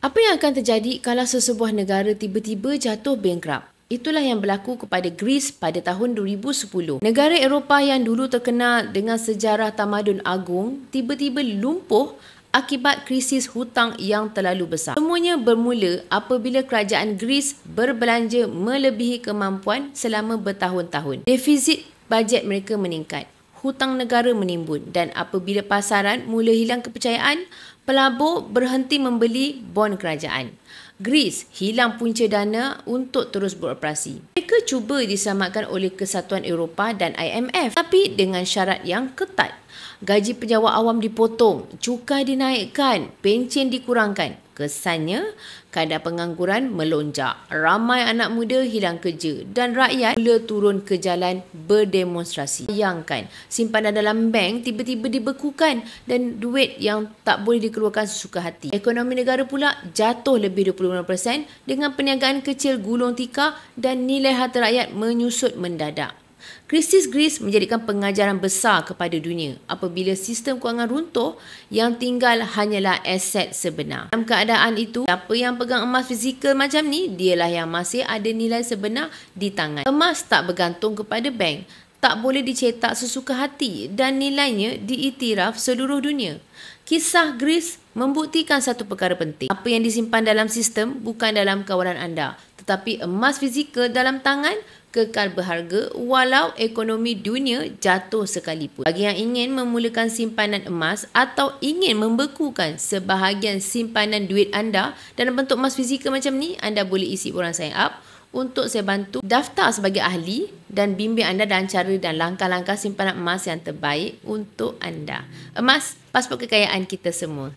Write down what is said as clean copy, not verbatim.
Apa yang akan terjadi kalau sesebuah negara tiba-tiba jatuh bankrupt? Itulah yang berlaku kepada Greece pada tahun 2010. Negara Eropah yang dulu terkenal dengan sejarah tamadun agung tiba-tiba lumpuh akibat krisis hutang yang terlalu besar. Semuanya bermula apabila kerajaan Greece berbelanja melebihi kemampuan selama bertahun-tahun. Defisit bajet mereka meningkat, hutang negara menimbun, dan apabila pasaran mula hilang kepercayaan, pelabur berhenti membeli bon kerajaan. Greece hilang punca dana untuk terus beroperasi. Mereka cuba diselamatkan oleh Kesatuan Eropah dan IMF, tapi dengan syarat yang ketat. Gaji pejabat awam dipotong, cukai dinaikkan, pencen dikurangkan. Kesannya, kadar pengangguran melonjak, ramai anak muda hilang kerja dan rakyat mula turun ke jalan berdemonstrasi. Bayangkan, simpanan dalam bank tiba-tiba dibekukan dan duit yang tak boleh dikeluarkan sesuka hati. Ekonomi negara pula jatuh lebih 25% dengan perniagaan kecil gulung tikar dan nilai harta rakyat menyusut mendadak. Krisis Greece menjadikan pengajaran besar kepada dunia apabila sistem kewangan runtuh, yang tinggal hanyalah aset sebenar. Dalam keadaan itu, siapa yang pegang emas fizikal macam ni, dialah yang masih ada nilai sebenar di tangan. Emas tak bergantung kepada bank, tak boleh dicetak sesuka hati dan nilainya diiktiraf seluruh dunia. Kisah Greece membuktikan satu perkara penting. Apa yang disimpan dalam sistem bukan dalam kawalan anda, tetapi emas fizikal dalam tangan kekal berharga walau ekonomi dunia jatuh sekalipun. Bagi yang ingin memulakan simpanan emas atau ingin membekukan sebahagian simpanan duit anda dalam bentuk emas fizikal macam ni, anda boleh isi borang sign up untuk saya bantu daftar sebagai ahli dan bimbing anda dan cara dan langkah-langkah simpanan emas yang terbaik untuk anda. Emas, pasport kekayaan kita semua.